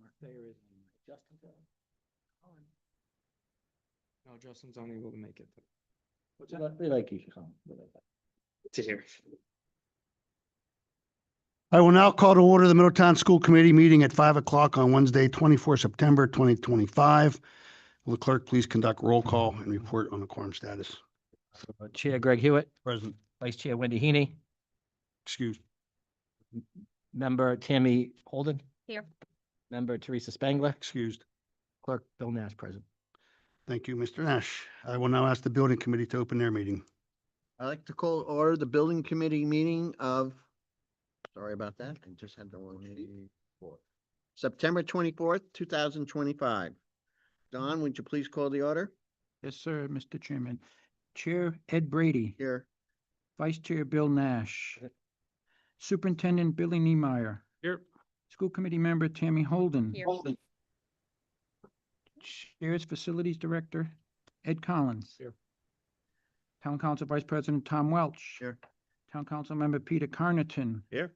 Mark Thayer is on Justin. No, Justin's unable to make it. We like you, Colin. To hear. I will now call to order the Middletown School Committee meeting at 5 o'clock on Wednesday, 24 September 2025. Will the clerk please conduct roll call and report on the quorum status? Chair Greg Hewitt, Present. Vice Chair Wendy Heaney, Excused. Member Tammy Holden. Here. Member Teresa Spangler, Excused. Clerk Bill Nash present. Thank you, Mr. Nash. I will now ask the Building Committee to open their meeting. I'd like to call order the building committee meeting of, sorry about that, I just had the wrong meeting. September 24th, 2025. Don, would you please call the order? Yes, sir, Mr. Chairman. Chair Ed Brady, Here. Vice Chair Bill Nash, Superintendent Billy Niemeyer. Here. School Committee Member Tammy Holden. Here. Chair's Facilities Director Ed Collins. Here. Town Council Vice President Tom Welch. Here. Town Council Member Peter Carnatton. Here.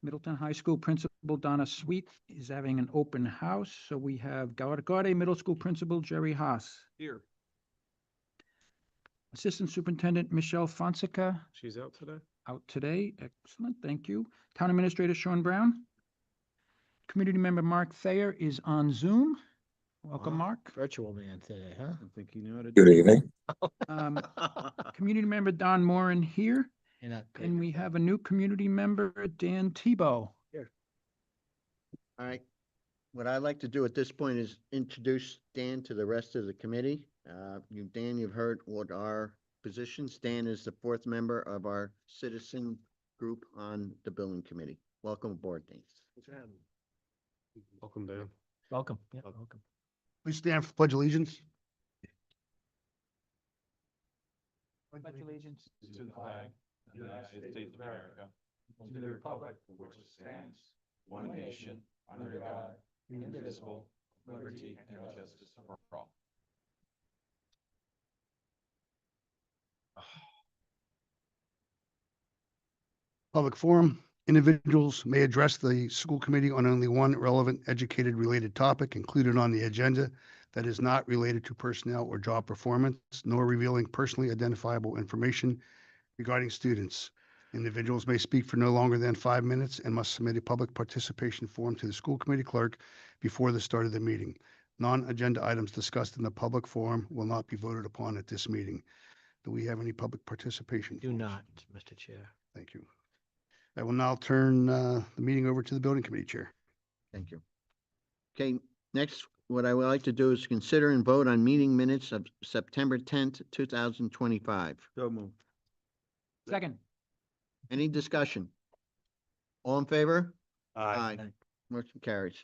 Middleton High School Principal Donna Sweet is having an open house, so we have Gaude Middle School Principal Jerry Haas. Here. Assistant Superintendent Michelle Fonseca She's out today. out today. Excellent, thank you. Town Administrator Sean Brown. Community Member Mark Thayer is on Zoom. Welcome, Wow. Mark. Virtual man today, huh? I think you know how to Good evening. Um, Community Member Don Moran here, You're not good. and we have a new community member, Dan Tebow. All right. What I'd like to do at this point is introduce Dan to the rest of the committee. Dan, you've heard what our positions. Dan is the fourth member of our citizen group on the building committee. Welcome aboard, Dan. Welcome, Dan. Welcome, yeah, welcome. Please stand for pledge allegiance. Pledge allegiance. To the flag of the United States of America, to the republic for which it stands, one nation, under God, indivisible, liberty and justice for all. Public forum. Individuals may address the school committee on only one relevant educated related topic included on the agenda that is not related to personnel or job performance, nor revealing personally identifiable information regarding students. Individuals may speak for no longer than 5 minutes and must submit a public participation form to the school committee clerk before the start of the meeting. Non-agenda items discussed in the public forum will not be voted upon at this meeting. Do we have any public participation? Do not, Mr. Chair. Thank you. I will now turn the meeting over to the building committee chair. Thank you. Okay, next, what I would like to do is consider and vote on meeting minutes of September 10th, 2025. So move. Second. Any discussion? All in favor? Aye. Motion carries.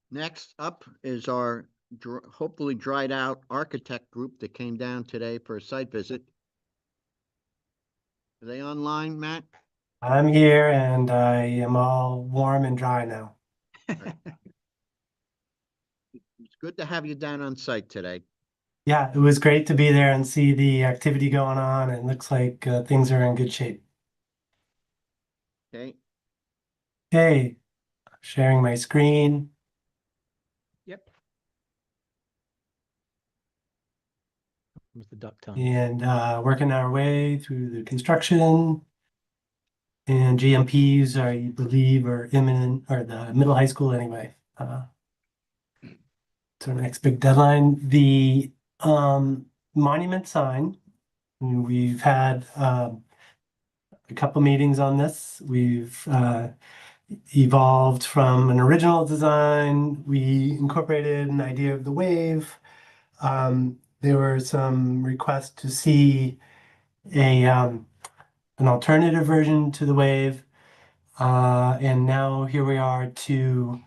Next up is our hopefully dried out architect group that came down today for a site visit. Are they online, Matt? I'm here and I am all warm and dry now. It's good to have you down on site today. Yeah, it was great to be there and see the activity going on. It looks like things are in good shape. Okay, Hey, sharing my screen. Yep. With the duck tongue. And working our way through the construction. And GMPs, I believe, are imminent, or the middle high school anyway. It's our next big deadline. The monument sign, we've had a couple meetings on this. We've evolved from an original design. We incorporated an idea of the wave. There were some requests to see an alternative version to the wave. And now here we are to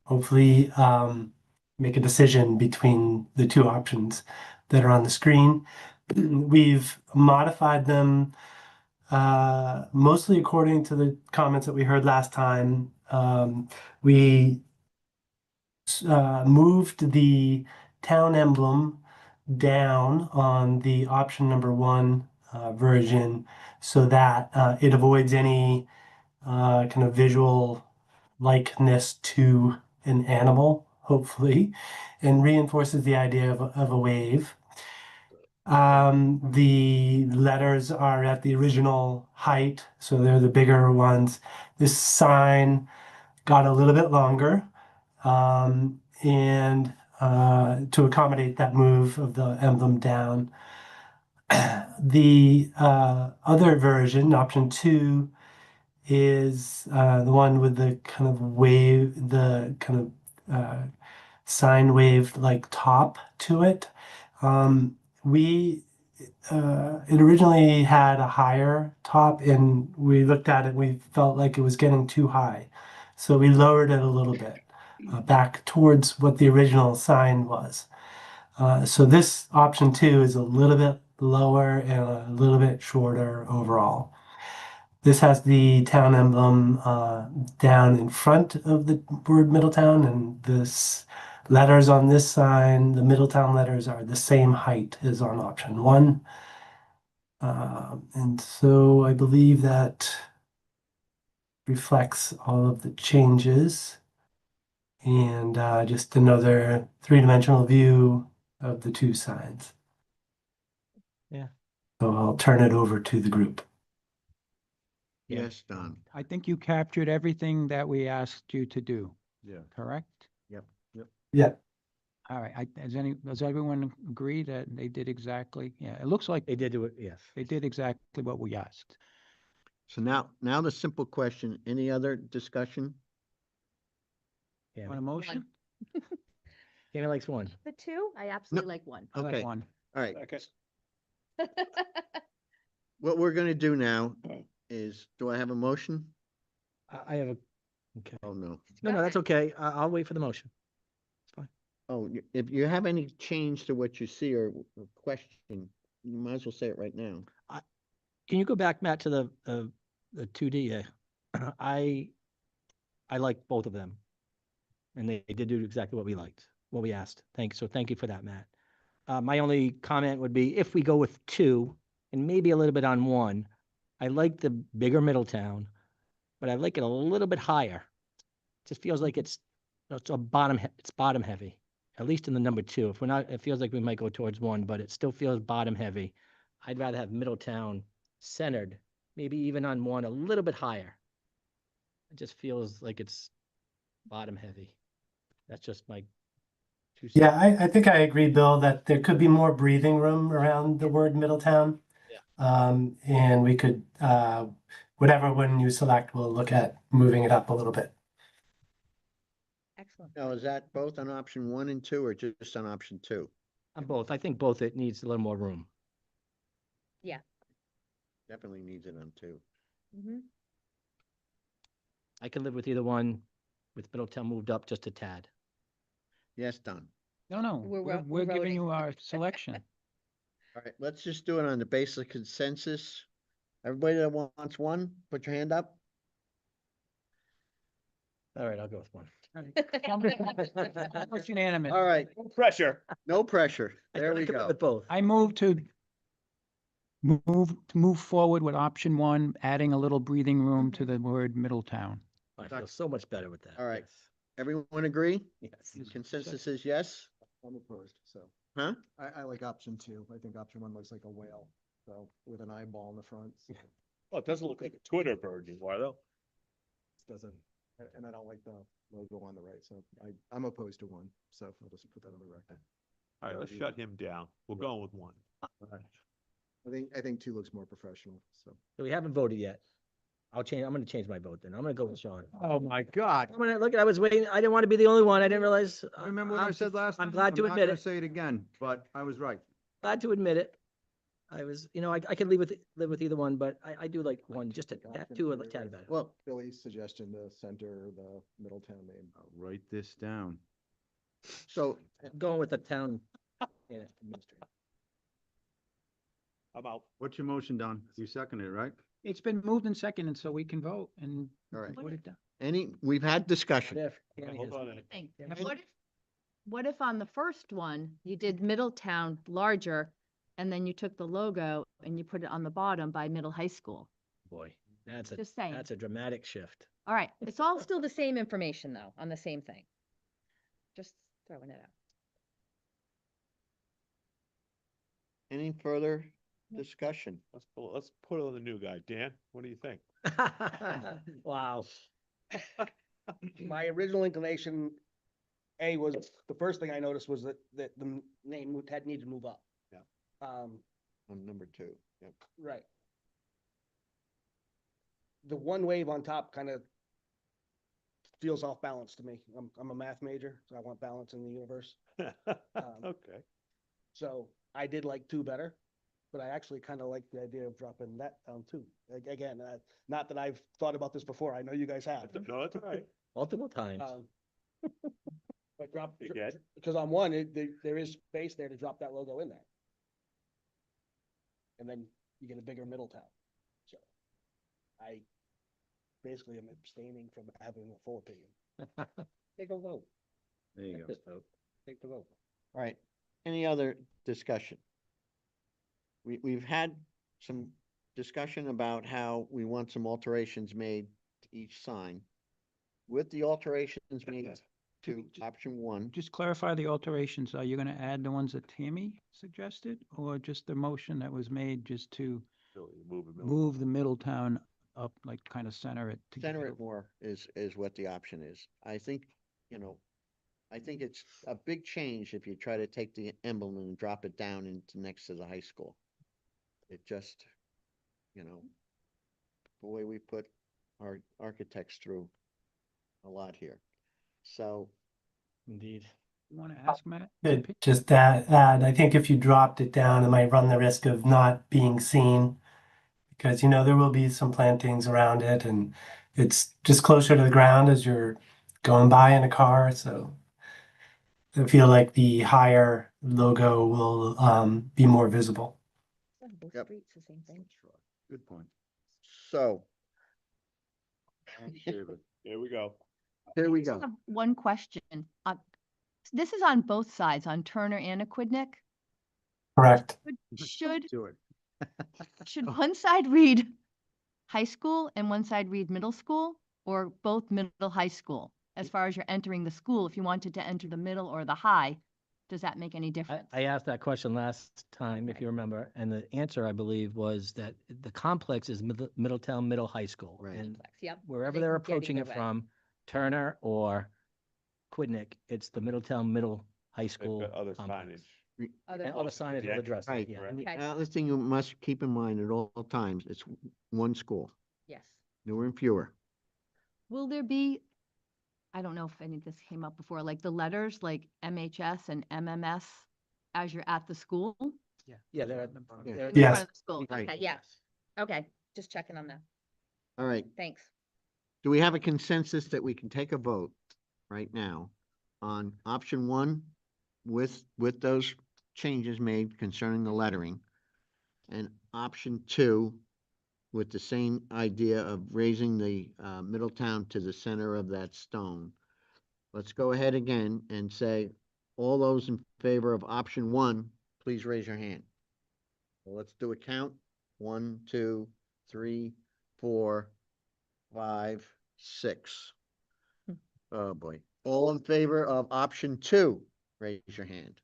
hopefully make a decision between the two options that are on the screen. We've modified them mostly according to the comments that we heard last time. We moved the town emblem down on the option number 1 version so that it avoids any kind of visual likeness to an animal, hopefully, and reinforces the idea of a wave. The letters are at the original height, so they're the bigger ones. This sign got a little bit longer, and to accommodate that move of the emblem down. The other version, option 2, is the one with the kind of wave, the kind of sine wave like top to it. It originally had a higher top, and we looked at it, we felt like it was getting too high. So we lowered it a little bit back towards what the original sign was. So this option 2 is a little bit lower and a little bit shorter overall. This has the town emblem down in front of the word Middletown, and this letters on this sign, the Middletown letters are the same height as on option 1. And so I believe that reflects all of the changes. And just another 3-dimensional view of the 2 signs. Yeah. So I'll turn it over to the group. Yeah. Yes, Don. I think you captured everything that we asked you to do, Yeah. correct? Yeah. All right, does everyone agree that they did exactly? Yeah, it looks like They did do it, yes. they did exactly what we asked. So now the simple question, any other discussion? Yeah. On a motion? Tammy likes 1. The 2, I absolutely like 1. I like Okay. 1. All right, Okay. what we're gonna do now is, do I have a motion? I have a, okay. Oh, no. No, that's okay. I'll wait for the motion. Oh, if you have any change to what you see or question, you might as well say it right now. Can you go back, Matt, to the 2D? I like both of them. And they did do exactly what we liked, what we asked. So thank you for that, Matt. My only comment would be if we go with 2 and maybe a little bit on 1, I like the bigger Middletown, but I like it a little bit higher. Just feels like it's bottom heavy, at least in the number 2. If we're not, it feels like we might go towards 1, but it still feels bottom heavy. I'd rather have Middletown centered, maybe even on 1 a little bit higher. It just feels like it's bottom heavy. That's just my 2 cents. Yeah, I think I agree, Bill, that there could be more breathing room around the word Middletown. And we could, whatever one you select, we'll look at moving it up a little bit. Excellent. Now, is that both on option 1 and 2 or just on option 2? On both. I think both it needs a little more room. Definitely needs it on 2. Mhm. I could live with either one, with Middletown moved up just a tad. Yes, Don. No, We're we're giving voting. you our selection. All right, let's just do it on the basic consensus. Everybody that wants 1, put your hand up. All right, I'll go with 1. It's unanimous. All right, Pressure. no pressure. I There could we live go. with both. I move to move forward with option 1, adding a little breathing room to the word Middletown. I feel so much better with that. All right. yes. Everyone agree? Yes. Consensus is yes? I'm opposed, so. Huh? I like option 2. I think option 1 looks like a whale, so with an eyeball in the front. Well, it doesn't look like a Twitter bird anymore, though. Doesn't, and I don't like the logo on the right, so I'm opposed to 1, so I'll just put that on the record. All right, let's shut him down. We're going with 1. I think 2 looks more professional, so. So we haven't voted yet. I'm gonna change my vote then. I'm gonna go with Sean. Oh, my God. I'm gonna, look, I was waiting. I didn't want to be the only one. I didn't realize. Remember what I said last time? I'm glad to not admit gonna it. Say it again, but I was right. Glad to admit it. I was, I could live with either one, but I do like 1, just a tad, 2 a tad better. Well, Billy's suggestion, the center, the Middletown name. I'll write this down. so I'm going with the town. Yeah, administrator. I'm out. What's your motion, Don? You seconded it, right? It's been moved and seconded, so we can vote and All right. vote it down. we've had discussion. If Okay, Tammy hold has- on a minute. Think, Yeah. what if on the first one, you did Middletown larger, and then you took the logo and you put it on the bottom by Middle High School? Boy, Just saying. that's a dramatic shift. All right, it's all still the same information though, on the same thing. Just throwing it out. Any further discussion? Let's put it on the new guy. Dan, what do you think? Wow. My original inclination, was, the first thing I noticed was that the name had needed to move up. Yeah. Um, On number two, yep. right. The one wave on top kind of feels off balance to me. I'm a math major, so I want balance in the universe. Okay. So I did like two better, but I actually kind of like the idea of dropping that down too. Again, not that I've thought about this before. I know you guys have. No, that's all right. Multiple times. But drop, You get? because on one, there is space there to drop that logo in there. And then you get a bigger Middletown. So I basically am abstaining from having a full opinion. Take a vote. There you go. Take the vote. All right, any other discussion? We've had some discussion about how we want some alterations made to each sign. With the alterations made to option one, Just clarify the alterations. Are you gonna add the ones that Tammy suggested, or just the motion that was made just to move the Middletown up, like kind of center it? to give center it it more is what the option is. I think, I think it's a big change if you try to take the emblem and drop it down into next to the high school. It just, the way we put our architects through a lot here. So, Indeed. You wanna ask Matt? Just that, I think if you dropped it down, it might run the risk of not being seen. Because, there will be some plantings around it and it's just closer to the ground as you're going by in a car, so. I feel like the higher logo will, be more visible. Both Yep. streets, the same thing. Good point. so, Here we go. here we I just go. have one question. This is on both sides, on Turner and Aquidneck. Correct. Should, Do it. should one side read high school and one side read middle school, or both middle high school? As far as you're entering the school, if you wanted to enter the middle or the high, does that make any difference? I asked that question last time, if you remember, and the answer, I believe, was that the complex is Middletown Middle High School. Right. And Yep. wherever They they're can get approaching either it way. from, Turner or Quidnick, it's the Middletown Middle High School. They've got other complex. signage. Other And all the signage Yeah. will address Right. it, yeah. And the Okay. other thing you must keep in mind at all times, it's one school, Yes. newer and fewer. Will there be, I don't know if any of this came up before, like the letters like MHS and MMS as you're at the school? Yeah, they're, Yeah. they're. In Yes. front of the school, Right. okay, yeah, okay, just checking on that, All right, thanks. do we have a consensus that we can take a vote right now on option one with those changes made concerning the lettering? And option two with the same idea of raising the Middletown to the center of that stone? Let's go ahead again and say, all those in favor of option one, please raise your hand. Well, let's do a count. 1, 2, 3, 4, 5, 6. Oh, boy. All in favor of option two, raise your hand.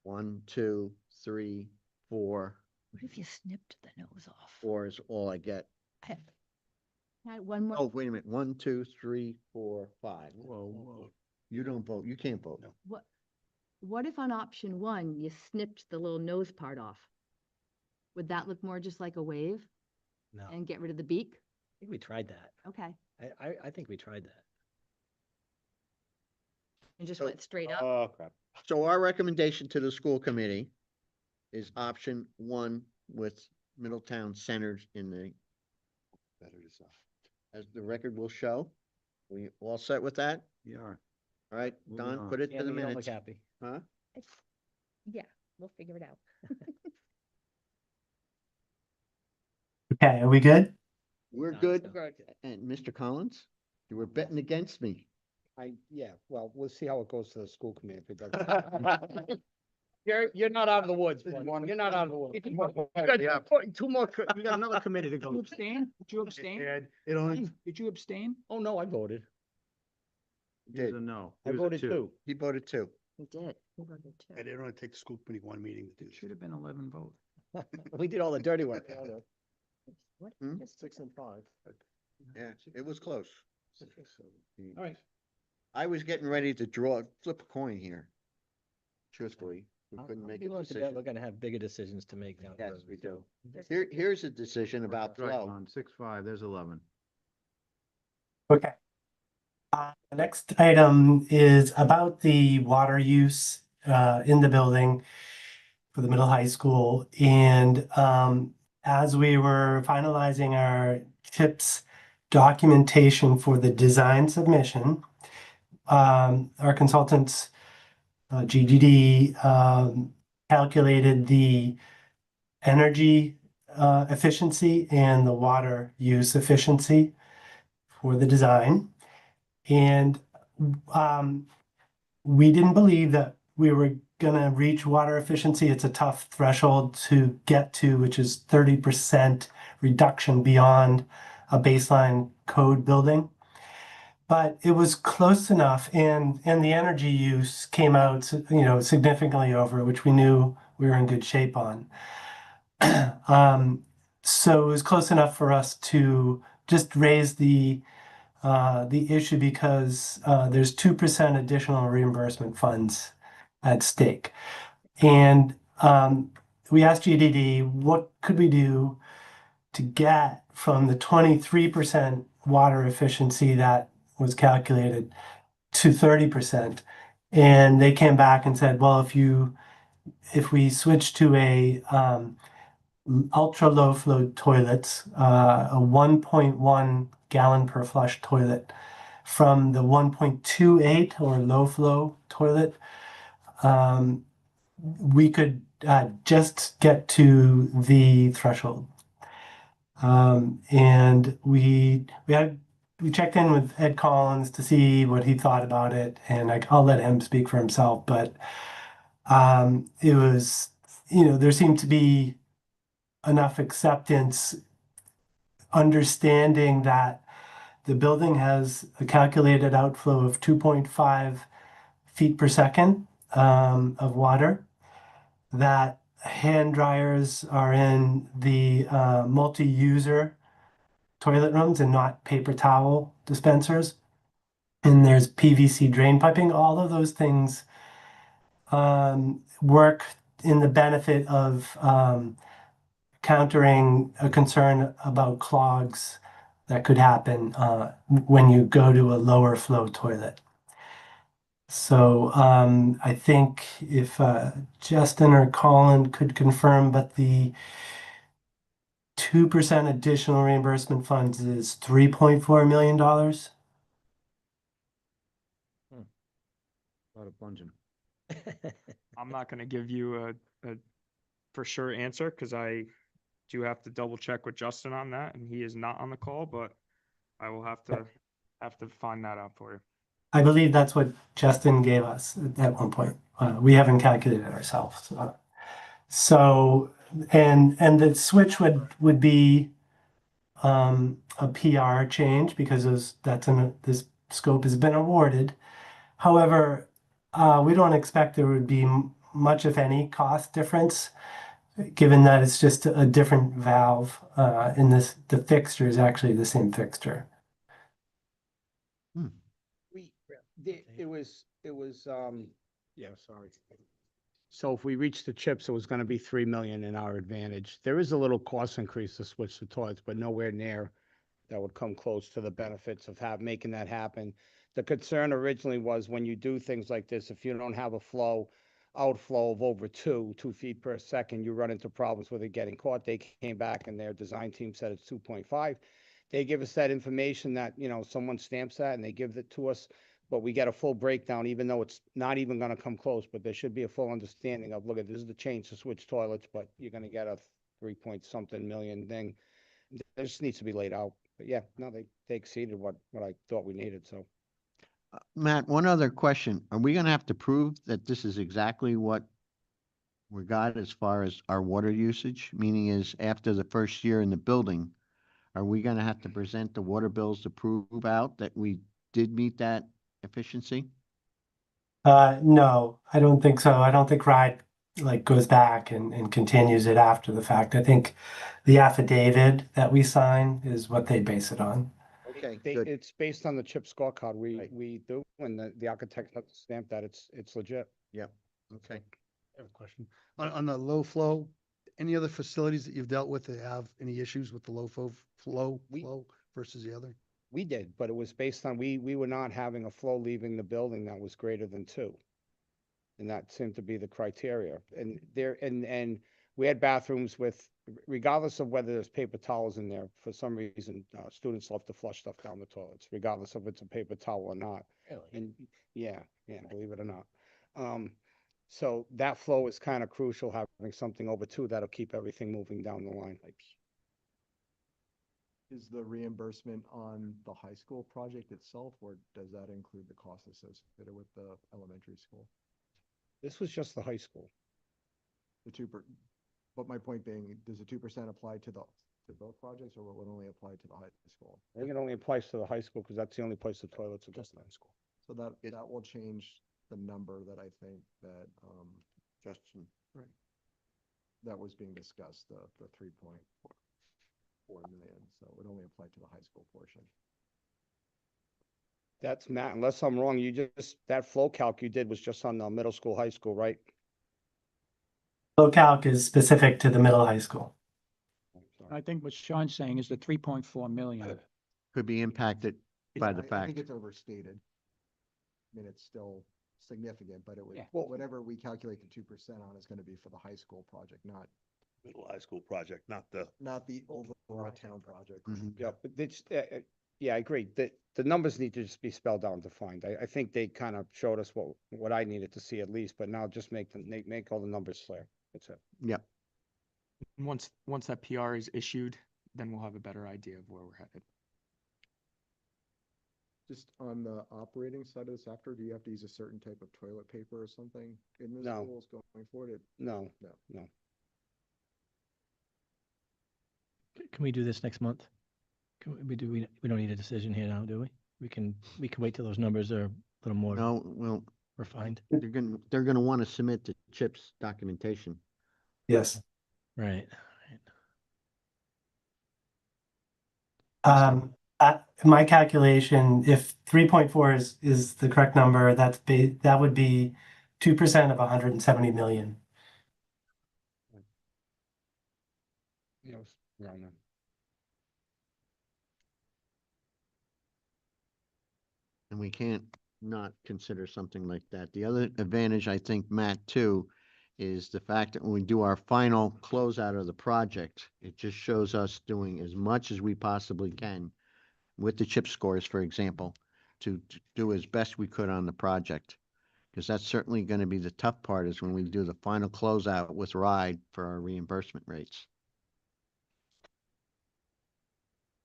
1, 2, 3, 4. What if you snipped the nose off? 4 is all I get. I had one more, Oh, wait a minute. 1, 2, 3, 4, 5. Whoa. You don't vote. You can't vote. what if on option one, you snipped the little nose part off? Would that look more just like a wave No, I and get rid of the beak? think we tried that. Okay, I think we tried that. and just So- went straight up? Oh, crap. So our recommendation to the school committee is option one with Middletown centered in the, Better decide. as the record will show. We all set with that? You are. All right, Moving Don, on. put it to Andy, the you don't minutes. look happy. Huh? Yeah, we'll figure it out. Okay, are we good? We're Don's good. good. And Mr. Collins, you were betting against me. Well, we'll see how it goes to the school committee if it does. You're not out of the woods, bud. You're not out of the woods. Two more, we got another committee to Did you go. abstain? Did you abstain? It only, Did you abstain? oh, no, I voted. You abstained? Oh, no, I voted. He was Did. a no. I He was a voted two. He voted two. We did. We voted too. And it only take the school committee one meeting to do It this. should have been 11 votes. We did all the dirty work. Hmm? 6 and 5. Yeah, it was close. All right. I was getting ready to flip a coin here. Truthfully, we I'll- couldn't I'll make be a willing to bet decision. We're gonna have bigger decisions to make down the Yes, road. we do. so. Here's a decision about Right, flow. on 6-5, there's 11. Okay. The next item is about the water use in the building for the middle high school. And as we were finalizing our TIPS documentation for the design submission, our consultants, GGD, calculated the energy efficiency and the water use efficiency for the design. And we didn't believe that we were gonna reach water efficiency. It's a tough threshold to get to, which is 30% reduction beyond a baseline code building. But it was close enough, and the energy use came out, significantly over, which we knew we were in good shape on. So it was close enough for us to just raise the issue because there's 2% additional reimbursement funds at stake. And we asked GDD, what could we do to get from the 23% water efficiency that was calculated to 30%? And they came back and said, well, if we switch to a ultra low flow toilets, a 1.1 gallon per flush toilet from the 1.28 or low flow toilet, we could just get to the threshold. And we checked in with Ed Collins to see what he thought about it, and I'll let him speak for himself. But it was, there seemed to be enough acceptance, understanding that the building has a calculated outflow of 2.5 feet per second of water, that hand dryers are in the multi-user toilet rooms and not paper towel dispensers. And there's PVC drain piping. All of those things work in the benefit of countering a concern about clogs that could happen when you go to a lower flow toilet. So I think if Justin or Colin could confirm, but the 2% additional reimbursement funds is $3.4 million. A lot of plunging. I'm not gonna give you a for sure answer, because I do have to double check with Justin on that, and he is not on the call, but I will have to find that out for you. I believe that's what Justin gave us at one point. We haven't calculated it ourselves. So, and the switch would be a PR change because this scope has been awarded. However, we don't expect there would be much, if any, cost difference, given that it's just a different valve in this. The fixture is actually the same fixture. It was, yeah, sorry. So if we reach the chips, it was gonna be 3 million in our advantage. There is a little cost increase to switch to toilets, but nowhere near that would come close to the benefits of making that happen. The concern originally was when you do things like this, if you don't have a outflow of over 2 feet per second, you run into problems with it getting caught. They came back and their design team said it's 2.5. They give us that information that, someone stamps that and they give it to us, but we get a full breakdown, even though it's not even gonna come close, but there should be a full understanding of, look, this is the change to switch toilets, but you're gonna get a 3-point-something million thing. This needs to be laid out. But yeah, no, they exceeded what I thought we needed, so. Matt, one other question. Are we gonna have to prove that this is exactly what we got as far as our water usage? Meaning is after the first year in the building, are we gonna have to present the water bills to prove out that we did meet that efficiency? No, I don't think so. I don't think RIDE like goes back and continues it after the fact. I think the affidavit that we sign is what they base it on. Okay, They, good. it's based on the chip scorecard Right. we do, and the architect has to stamp that it's legit. Yep, okay. I have a question. On the low flow, any other facilities that you've dealt with that have any issues with the low flow versus the other? We did, but it was based on, we were not having a flow leaving the building that was greater than 2. And that seemed to be the criteria. And and we had bathrooms with, regardless of whether there's paper towels in there, for some reason, students love to flush stuff down the toilets, regardless of it's a paper towel or not. And yeah, believe it or not. So that flow is kind of crucial, having something over 2 that'll keep everything moving down the line. Is the reimbursement on the high school project itself, or does that include the cost associated with the elementary school? This was just the high school. The but my point being, does the 2% apply to both projects, or will it only apply to the high school? I think it only applies to the high school because that's the only place the toilets are just in high school. So that will change the number that I think that, Justin. that was being discussed, the 3.4 million, so it would only apply to the high school portion. That's Matt, unless I'm wrong, that flow calc you did was just on the middle school, high school, right? Flow calc is specific to the middle high school. I think what Sean's saying is the 3.4 million. Could be impacted by the I fact. think it's overstated. I mean, it's still significant, but it would, Yeah. whatever we calculate the 2% on is gonna be for the high school project, not Middle high school project, not the. the overall town project. Mhm. Yeah, but it's, yeah, I agree. The numbers need to just be spelled out and defined. I think they kind of showed us what I needed to see at least, but now just make all the numbers clear. That's it. Yep, Once that PR is issued, then we'll have a better idea of where we're headed. Just on the operating side of this, after, do you have to use a certain type of toilet paper or something in the No. schools going forward? No, No. no. Can we do this next month? We don't need a decision here now, do we? We can wait till those numbers are a little more no, well, refined. they're gonna want to submit the CHIPS documentation. Yes. Right. My calculation, if 3.4 is the correct number, that would be 2% of 170 million. Yeah, it was around there. And we can't not consider something like that. The other advantage, I think, Matt, too, is the fact that when we do our final closeout of the project, it just shows us doing as much as we possibly can with the chip scores, for example, to do as best we could on the project. Because that's certainly going to be the tough part, is when we do the final closeout with RIDE for our reimbursement rates.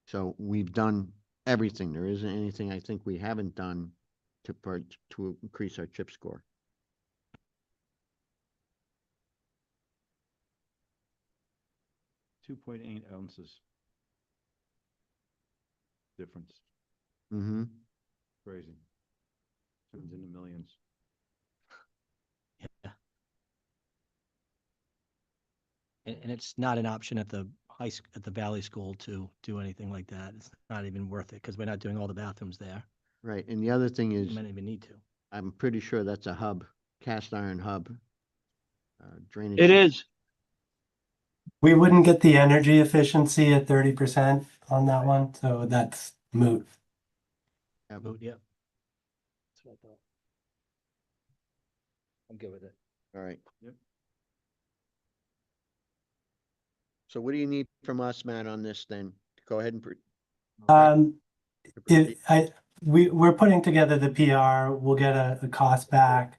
So we've done everything. There isn't anything I think we haven't done to increase our chip score. .8 ounces. Difference, Mm-hmm. crazy. Turns into millions. Yeah. And it's not an option at the at the Valley School to do anything like that. It's not even worth it because we're not doing all the bathrooms there. Right. And the other thing We is, might not even need to. I'm pretty sure that's a hub, cast iron hub. Drainage. It is. We wouldn't get the energy efficiency at 30% on that one, so that's moot. Vote, yeah. That's what I thought. I'm good with it. All right. Yep. So what do you need from us, Matt, on this then? Go ahead and. We're putting together the PR, we'll get a cost back.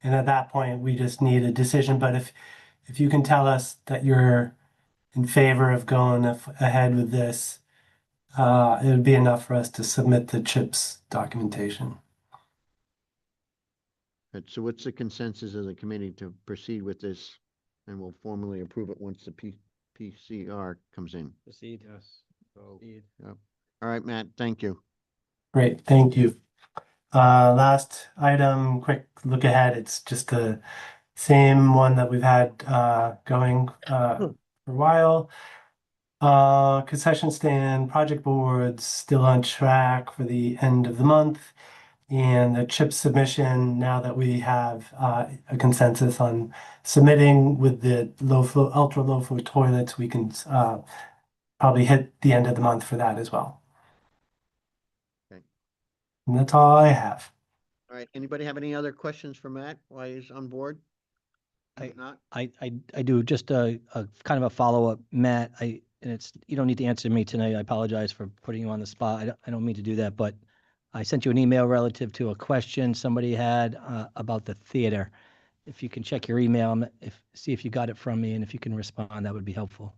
And at that point, we just need a decision, but if you can tell us that you're in favor of going ahead with this, it would be enough for us to submit the CHIPS documentation. So what's the consensus of the committee to proceed with this? And we'll formally approve it once the PCR comes in. Proceed. Yes. So Proceed. All right, Matt, thank you. Great, thank you. Last item, quick look ahead. It's just the same one that we've had going for a while. Concession stand, project boards still on track for the end of the month. And the chip submission, now that we have a consensus on submitting with the low flow, ultra low flow toilets, we can probably hit the end of the month for that as well. Okay. And that's all I have. All right, anybody have any other questions for Matt while he's on board? I- If not, I do just a kind of a follow-up, Matt, and it's, you don't need to answer me tonight. I apologize for putting you on the spot. I don't mean to do that, but I sent you an email relative to a question somebody had about the theater. If you can check your email, see if you got it from me, and if you can respond, that would be helpful.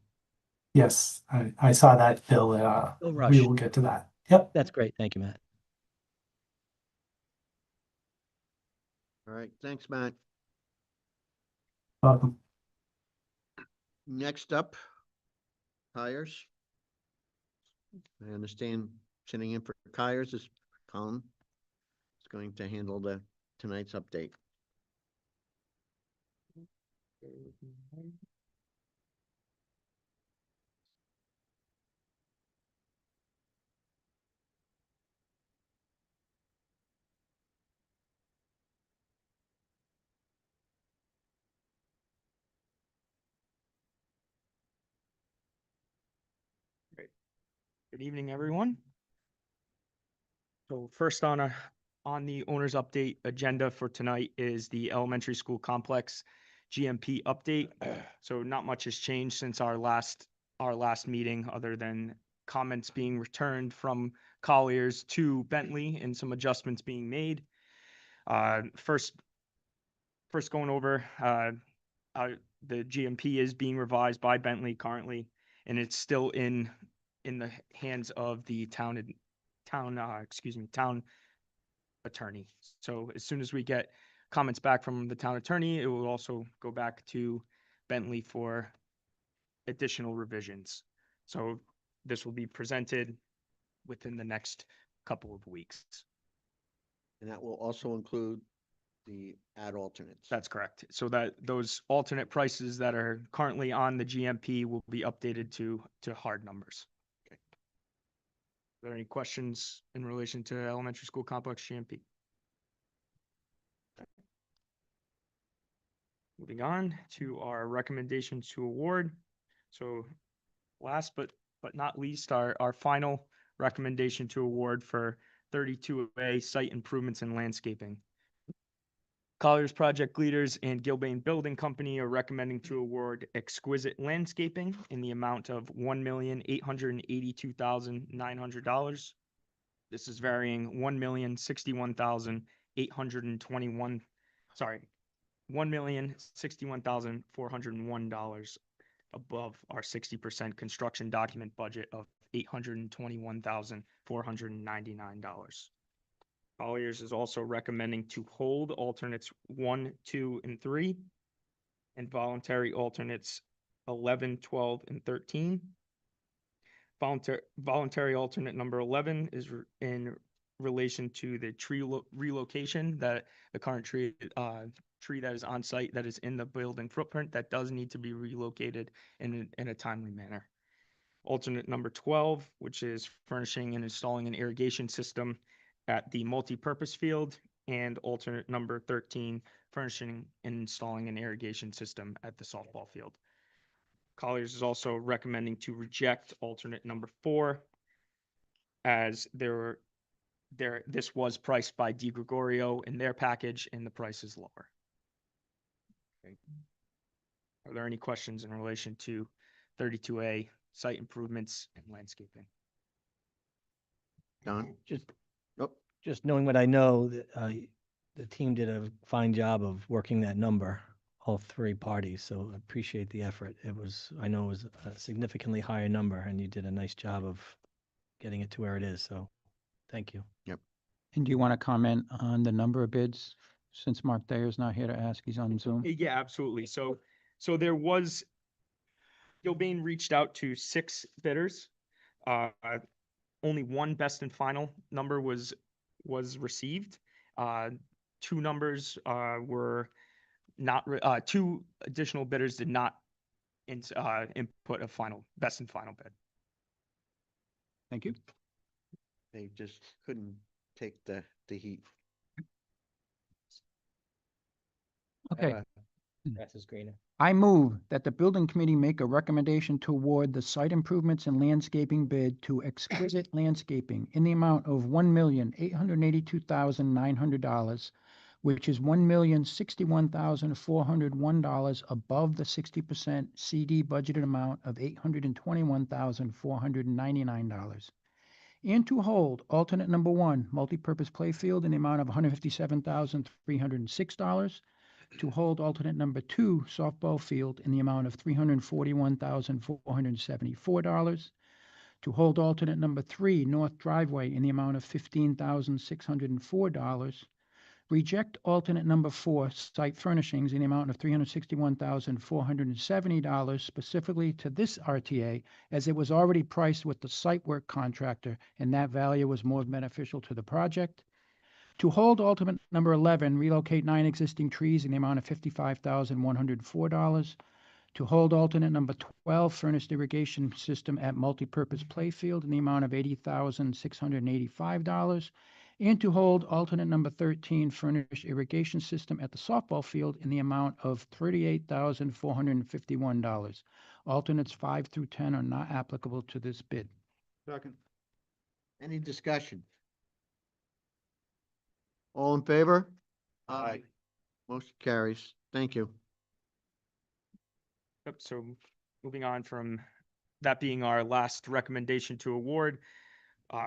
Yes, I saw that, Bill. No We rush. will get to that. Yep. That's great. Thank you, Matt. all right, thanks, Matt. Welcome. Next up, hires. I understand sitting in for hires is Colin. Is going to handle tonight's update. Good evening, everyone. So first on the owner's update agenda for tonight is the elementary school complex GMP update. So not much has changed since our last meeting, other than comments being returned from Colliers to Bentley and some adjustments being made. First going over, the GMP is being revised by Bentley currently, and it's still in the hands of the town attorney. So as soon as we get comments back from the town attorney, it will also go back to Bentley for additional revisions. So this will be presented within the next couple of weeks. And that will also include the ad alternates. That's correct. So that those alternate prices that are currently on the GMP will be updated to hard numbers. Okay. Are there any questions in relation to elementary school complex GMP? Moving on to our recommendations to award. So last but not least, our final recommendation to award for 32A site improvements and landscaping. Colliers Project Leaders and Gilbane Building Company are recommending to award exquisite landscaping in the amount of $1,882,900. This is varying $1,061,401 above our 60% construction document budget of $821,499. Colliers is also recommending to hold alternates 1, 2, and 3, and voluntary alternates 11, 12, and 13. Voluntary alternate number 11 is in relation to the tree relocation, that the current tree that is on site that is in the building footprint that does need to be relocated in a timely manner. Alternate number 12, which is furnishing and installing an irrigation system at the multi-purpose field, and alternate number 13, furnishing and installing an irrigation system at the softball field. Colliers is also recommending to reject alternate number 4, as this was priced by DiGregorio in their package, and the price is lower. Okay. Are there any questions in relation to 32A site improvements and landscaping? Don? Just knowing what I know, the team did a fine job of working that number, all three parties. So I appreciate the effort. I know it was a significantly higher number, and you did a nice job of getting it to where it is. So thank you. Yep. And do you want to comment on the number of bids, since Mark Thayer's not here to ask, he's on Zoom? Yeah, absolutely. So there was, Gilbane reached out to 6 bidders. Only one best and final number was received. Two numbers were not, two additional bidders did not input a best and final bid. Thank you. They just couldn't take the heat. Okay. Grass is greener. I move that the building committee make a recommendation to award the site improvements and landscaping bid to Exquisite Landscaping in the amount of $1,882,900, which is $1,061,401 above the 60% CD budgeted amount of $821,499. And to hold alternate number 1, multipurpose playfield in the amount of $157,306. To hold alternate number 2, softball field in the amount of $341,474. To hold alternate number 3, north driveway in the amount of $15,604. Reject alternate number 4, site furnishings in the amount of $361,470 specifically to this RTA, as it was already priced with the site work contractor and that value was more beneficial to the project. To hold alternate number 11, relocate 9 existing trees in the amount of $55,104. To hold alternate number 12, furnished irrigation system at multipurpose playfield in the amount of $80,685. And to hold alternate number 13, furnished irrigation system at the softball field in the amount of $38,451. Alternates 5 through 10 are not applicable to this bid. Second. Any discussion? All in favor? Aye. Motion carries. Thank you. Yep, so moving on from that being our last recommendation to award,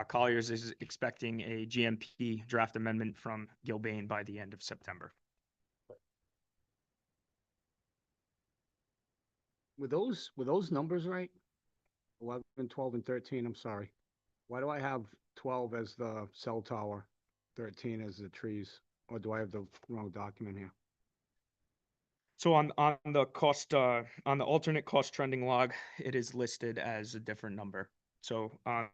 Colliers is expecting a GMP draft amendment from Gilbane by the end of September. Were those numbers right? 11, 12, and 13, I'm sorry. Why do I have 12 as the cell tower, 13 as the trees? Or do I have the wrong document here? So on the cost, on the alternate cost trending log, it is listed as a different number. So on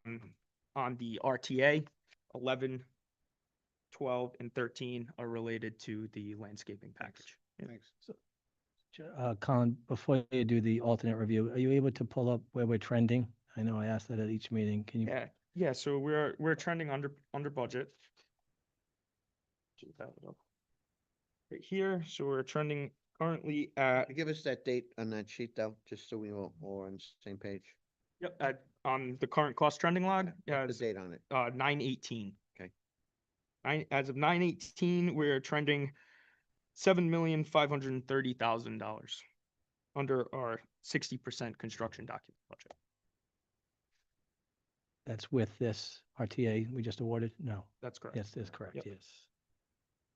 the RTA, 11, 12, and 13 are related to the landscaping package. Yeah. Thanks. Colin, before you do the alternate review, are you able to pull up where we're trending? I know I asked that at each meeting. Can you? Yeah, so we're trending under budget. Should have it up right here. So we're trending currently at, Give us that date on that sheet though, just so we all are on the same page. yep, on the current cost trending log, yeah, The date on it. 9/18. Okay. As of 9/18, we're trending $7,530,000 under our 60% construction document budget. That's with this RTA we just awarded? No. That's correct. Yes, that's correct, Yep. yes.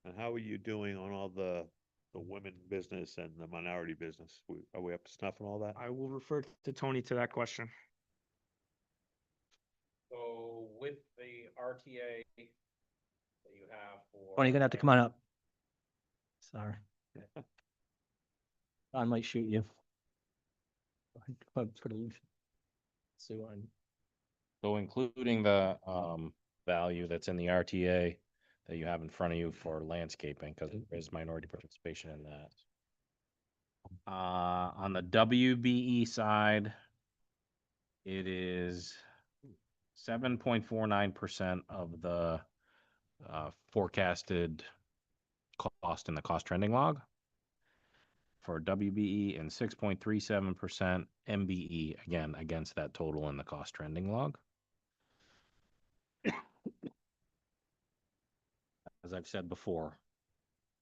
And how are you doing on all the women business and the minority business? Are we up to snuff on all that? I will refer to Tony to that question. So with the RTA that you have for. Oh, you're gonna have to come on up. Sorry. I might shoot you. Put a Sue on. So including the value that's in the RTA that you have in front of you for landscaping, because there is minority participation in that. On the WBE side, it is 7.49% of the forecasted cost in the cost trending log for WBE and 6.37% MBE, again, against that total in the cost trending log. As I've said before,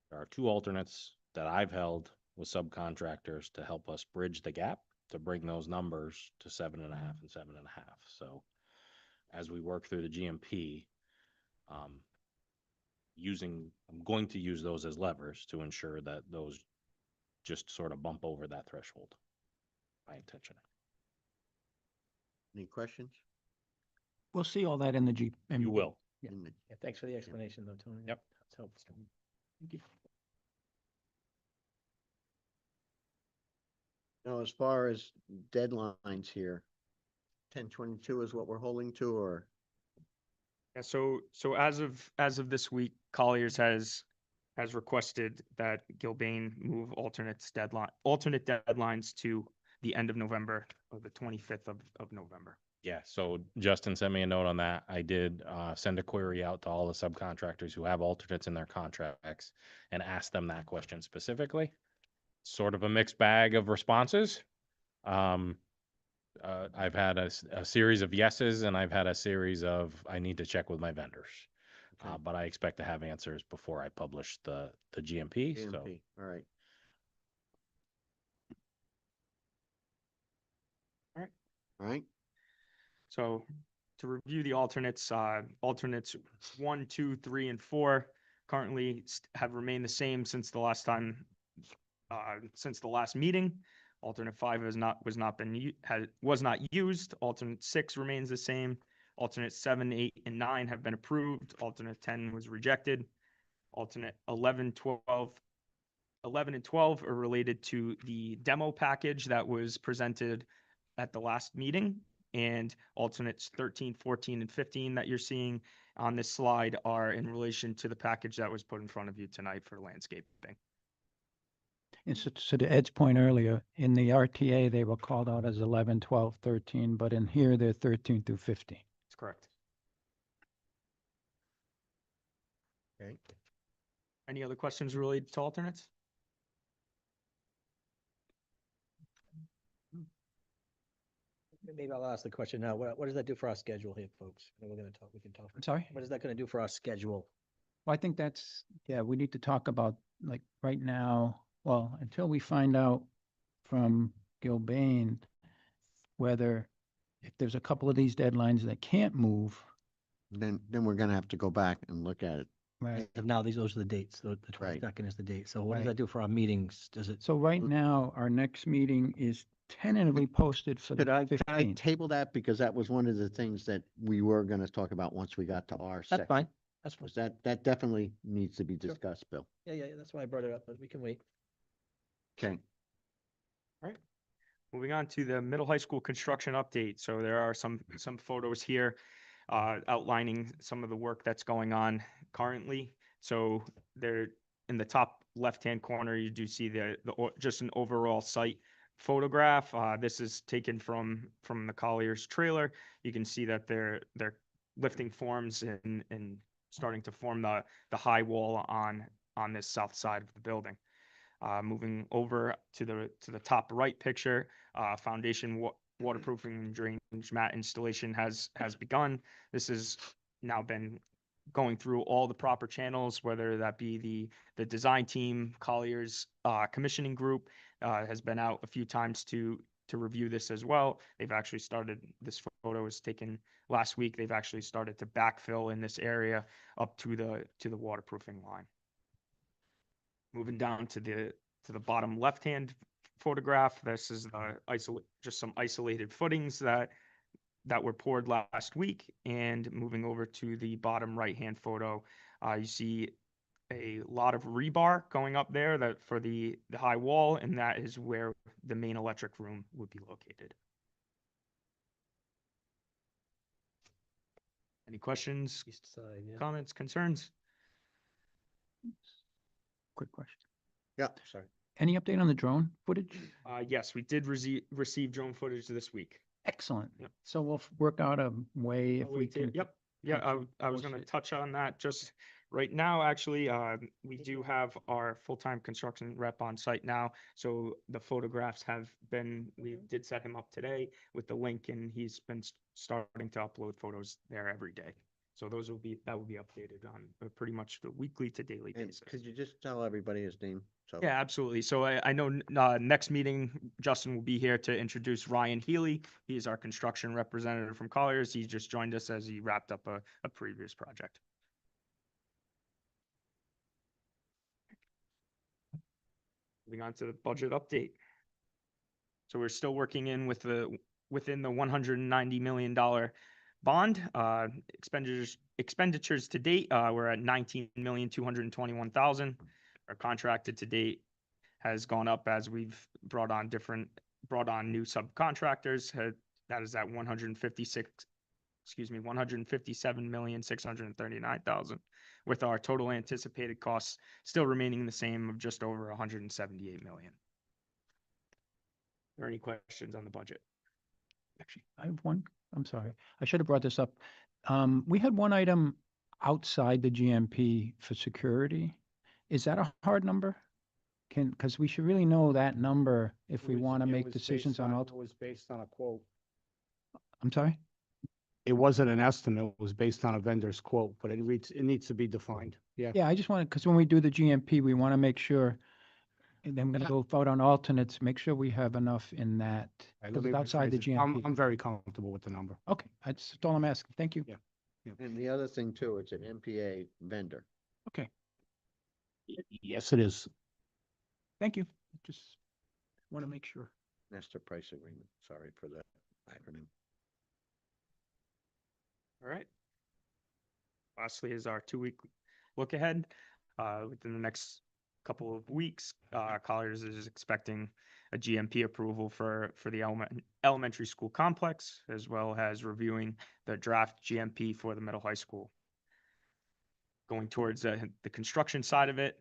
there are 2 alternates that I've held with subcontractors to help us bridge the gap to bring those numbers to 7.5 and 7.5. So as we work through the GMP, I'm going to use those as levers to ensure that those just sort of bump over that threshold. My intention. Any questions? We'll see all that in the G. You will. Yeah. In the- Yeah, thanks for the explanation though, Tony. Yep. That's helpful. Thank you. Now, as far as deadlines here, 10/22 is what we're holding to, or? Yeah, so as of this week, Colliers has requested that Gilbane move alternate deadlines to the end of November, or the 25th of November. Yeah, so Justin sent me a note on that. I did send a query out to all the subcontractors who have alternates in their contracts and asked them that question specifically. Sort of a mixed bag of responses. I've had a series of yeses, and I've had a series of I need to check with my vendors. Okay. But I expect to have answers before I publish the GMP. So GMP, all right. All right. All right, So to review the alternates, alternates 1, 2, 3, and 4 currently have remained the same since the last time, since the last meeting. Alternate 5 was not used. Alternate 6 remains the same. Alternate 7, 8, and 9 have been approved. Alternate 10 was rejected. Alternate 11, 12 and 12 are related to the demo package that was presented at the last meeting. And alternates 13, 14, and 15 that you're seeing on this slide are in relation to the package that was put in front of you tonight for landscaping. And so to Ed's point earlier, in the RTA, they were called out as 11, 12, 13, but in here, they're 13 through 15. That's correct. okay. Any other questions related to alternates? Maybe I'll ask the question now. What does that do for our schedule here, folks? And we're gonna talk, we can talk. I'm sorry? What is that gonna do for our schedule? Well, I think that's, yeah, we need to talk about, like, right now, well, until we find out from Gilbane whether, if there's a couple of these deadlines that can't move, Then we're gonna have to go back and look at it. right? As of now, those are the dates. So the Right. 22nd is the date. So what does Right. that do for our meetings? Does it? So right now, our next meeting is tentatively posted for the Could I 15th. table that? Because that was one of the things that we were gonna talk about once we got to our That's section. fine. That's fine. Was that definitely needs to be Sure. discussed, Bill. Yeah, that's why I brought it up, but we can wait. Okay, Moving on to the middle high school construction update. So there are some photos here outlining some of the work that's going on currently. So there in the top left-hand corner, you do see just an overall site photograph. This is taken from the Colliers trailer. You can see that they're lifting forms and starting to form the high wall on this south side of the building. Moving over to the top right picture, foundation waterproofing and drainage mat installation has begun. This has now been going through all the proper channels, whether that be the design team, Colliers commissioning group has been out a few times to review this as well. They've actually started, this photo was taken last week. They've actually started to backfill in this area up to the waterproofing line. Moving down to the bottom left-hand photograph, this is just some isolated footings that were poured last week. And moving over to the bottom right-hand photo, you see a lot of rebar going up there that for the high wall, and that is where the main electric room would be located. Any questions, East side, yeah. comments, concerns? Quick question. yeah, Sorry. Any update on the drone footage? Yes, we did receive drone footage this week. Excellent. Yep. So we'll work out a way if we can. Yep. Yeah, keep I was you going to posted. touch on that just right now. Actually, we do have our full-time construction rep on site now. So the photographs we did set him up today with the link, and he's been starting to upload photos there every day. So that will be updated on pretty much the weekly to daily and basis. could you just tell everybody his name? So, Yeah, absolutely. So I know next meeting, Justin will be here to introduce Ryan Healy. He's our construction representative from Colliers. He just joined us as he wrapped up a previous project. Moving on to the budget update. So we're still working within the $190 million bond. Expenditures to date, we're at $19,221,000. Our contracted to date has gone up as we've brought on new subcontractors. That is at 157,639,000, with our total anticipated costs still remaining the same of just over 178 million. Are there any questions on the budget? Actually, I have one, I'm sorry, I should have brought this up. We had one item outside the GMP for security. Is that a hard number? Because we should really know that number if we want to make decisions on It was based on a quote. I'm sorry? It wasn't an estimate, it was based on a vendor's quote, but it needs to be defined. Yeah. Yeah, I just wanted, because when we do the GMP, we want to make sure, and then I'm going to go vote on alternates, make sure we have enough in that, Let because me it's outside the rephrase it. I'm GMP. very comfortable with the number. Okay, that's all I'm asking. Thank you. Yeah. And the other thing too, it's an MPA vendor. Okay, Yes, it is. thank you. Just want to make sure. Master price agreement. Sorry for the acronym. All right. Lastly is our 2-week look ahead. Within the next couple of weeks, Colliers is expecting a GMP approval for the elementary school complex, as well as reviewing the draft GMP for the middle high school. Going towards the construction side of it,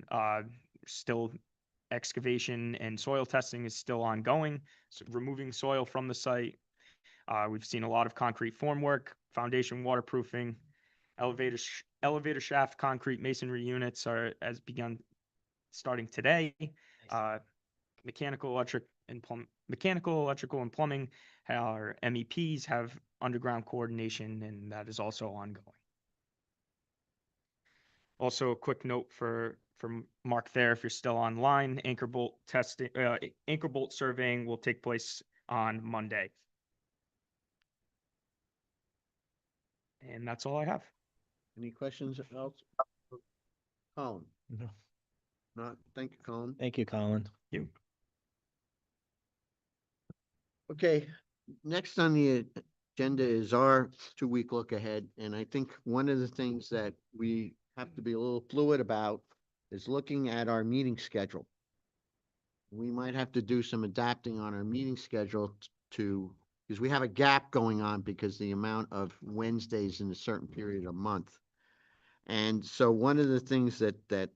still excavation and soil testing is still ongoing. So removing soil from the site. We've seen a lot of concrete formwork, foundation waterproofing, elevator shaft concrete masonry units has begun starting today. Mechanical, electrical, and plumbing, our MEPs have underground coordination, and that is also ongoing. Also, a quick note for Mark there, if you're still online, anchor bolt testing, anchor bolt surveying will take place on Monday. And that's all I have. Any questions else? Colin? No. Not, thank you, Colin. Thank you, Colin. Okay, next on the agenda is our 2-week look ahead, and I think one of the things that we have to be a little fluid about is looking at our meeting schedule. We might have to do some adapting on our meeting schedule because we have a gap going on because the amount of Wednesdays in a certain period of month. And so one of the things that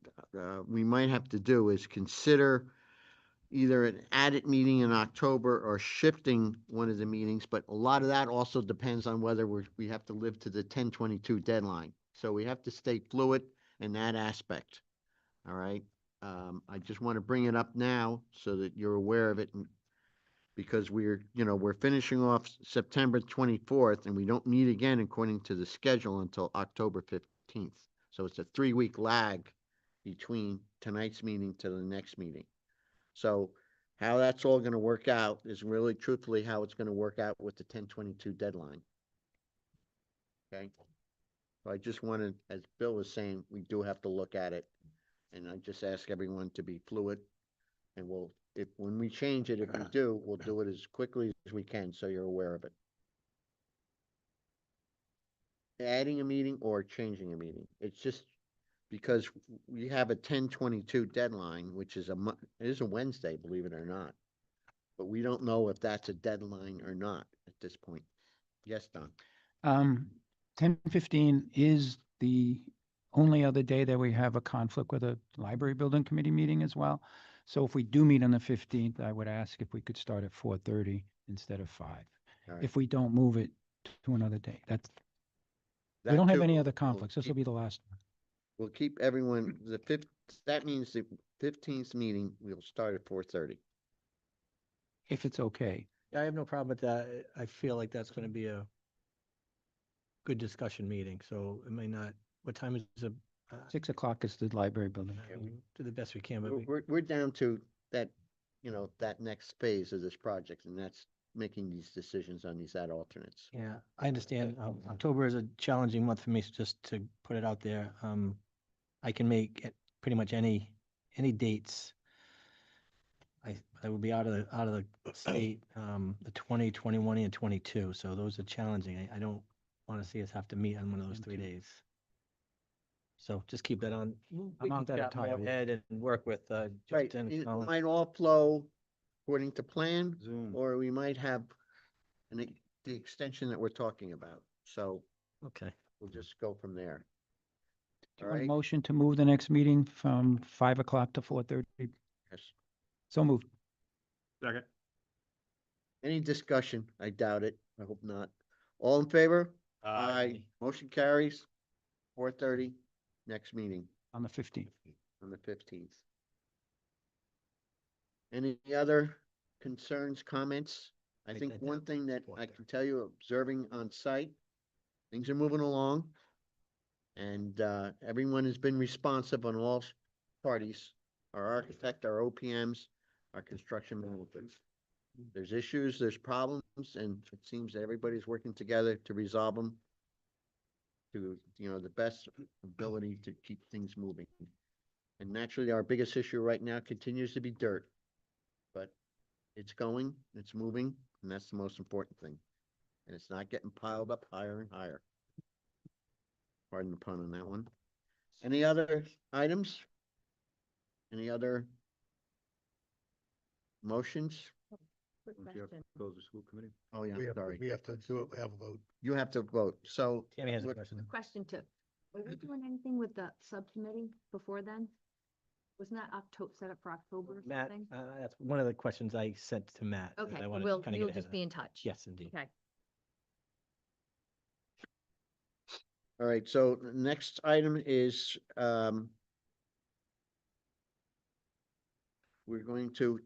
we might have to do is consider either an added meeting in October or shifting one of the meetings, but a lot of that also depends on whether we have to live to the 10/22 deadline. So we have to stay fluid in that aspect. All right. I just want to bring it up now so that you're aware of it, because we're finishing off September 24th and we don't meet again according to the schedule until October 15th. So it's a 3-week lag between tonight's meeting to the next meeting. So how that's all going to work out is really truthfully how it's going to work out with the 10/22 deadline. Okay. So I just wanted, as Bill was saying, we do have to look at it. And I just ask everyone to be fluid, and when we change it, if we do, we'll do it as quickly as we can, so you're aware of it. Adding a meeting or changing a meeting. It's just because we have a 10/22 deadline, which is it is a Wednesday, believe it or not. But we don't know if that's a deadline or not at this point. Yes, Don? 10:15 is the only other day that we have a conflict with a library building committee meeting as well. So if we do meet on the 15th, I would ask if we could start at 4:30 instead of 5. All right. If we don't move it to another day, we That don't have too, any other we'll conflicts. This will keep- be the last one. We'll keep everyone, that means the 15th meeting, we'll start at 4:30. If it's okay. I have no problem with that. I feel like that's going to be a good discussion meeting, so it may not, what time is it? 6 o'clock is the library building. We'll do the best we can, but We're down to that, that next phase of this project, and that's making these decisions on these ad alternates. yeah, I understand. October is a challenging month for me, so just to put it out there. I can make it pretty much any dates. I will be out of the state, the 20, 21, and 22, so those are challenging. I don't want to see us have to meet on one of those 3 days. So just keep that on. I'm on that entire week. Head and work with Right, Justin. it Colin. might all flow according to plan, Zoom. or we might have the extension that we're talking about. So Okay. we'll just go from there. Do you All want a right? motion to move the next meeting from 5 o'clock to 4:30? Yes. So moved. Second. Any discussion? I doubt it. I hope not. All in favor? Motion carries. 4:30, next meeting On the 15th. on the 15th. Any other concerns, comments? I Write think that one down. thing that I 4:30. can tell you, observing on site, things are moving along. And, everyone has been responsive on all parties, our architect, our OPMs, our construction managers. There's issues, there's problems, and it seems that everybody's working together to resolve them to, the best ability to keep things moving. And naturally, our biggest issue right now continues to be dirt. But it's going, it's moving, and that's the most important thing. And it's not getting piled up higher and higher. Pardon the pun on that one. Any other items? Any other motions? Quick Don't you have to question. Close the school committee. Oh, yeah, sorry. We have to do it, we have a vote. You have to vote, so. Tammy has a what- question. Question two. Were we doing anything with the subcommittee before then? Wasn't that October, set up for October or Matt, something? that's one of the questions I sent to Matt. and Okay, I wanted to we'll, kinda you'll get ahead just of be that. in touch. Yes, indeed. Okay. All right, so the next item is, we're going to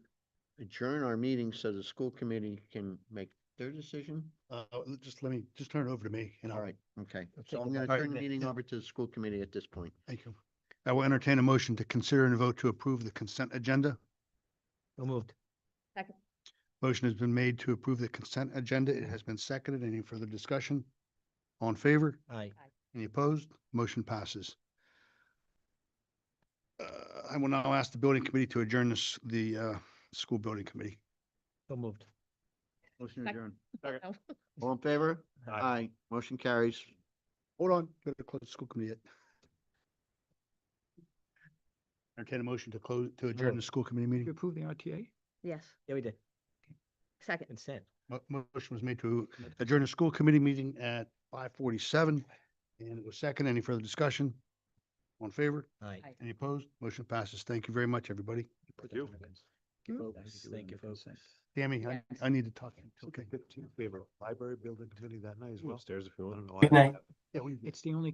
adjourn our meeting so the school committee can make their decision. Just let me, just turn it over to me and All I'll, right, okay. I'll So take I'm it gonna back. turn the Right, meeting yeah. over to the school committee at this point. thank you. I will entertain a motion to consider and vote to approve the consent agenda. So moved. Second. Motion has been made to approve the consent agenda. It has been seconded. Any further discussion? All in favor? Aye. Any opposed? Motion passes. I will now ask the building committee to adjourn the school building committee. So moved. Motion Sec- adjourned. No. All in favor? Aye. Aye. Motion carries. Hold on, gotta close the school committee yet. Entertain a motion to close, to adjourn the Moved. school committee You meeting. approve the RTA? Yes, Yeah, we did. second. Consent. Motion was made to adjourn the school committee meeting at 5:47, and it was second. Any further discussion? On favor? Aye. Aye. Any opposed? Motion passes. Thank you very much, everybody. Put you. that in the minutes. Hmm? Yes, Thank you, folks. Tammy, Yes. I need to talk to you. Okay. We have a library building committee that night as well. Upstairs if you want. Good night. Yeah, we. It's the only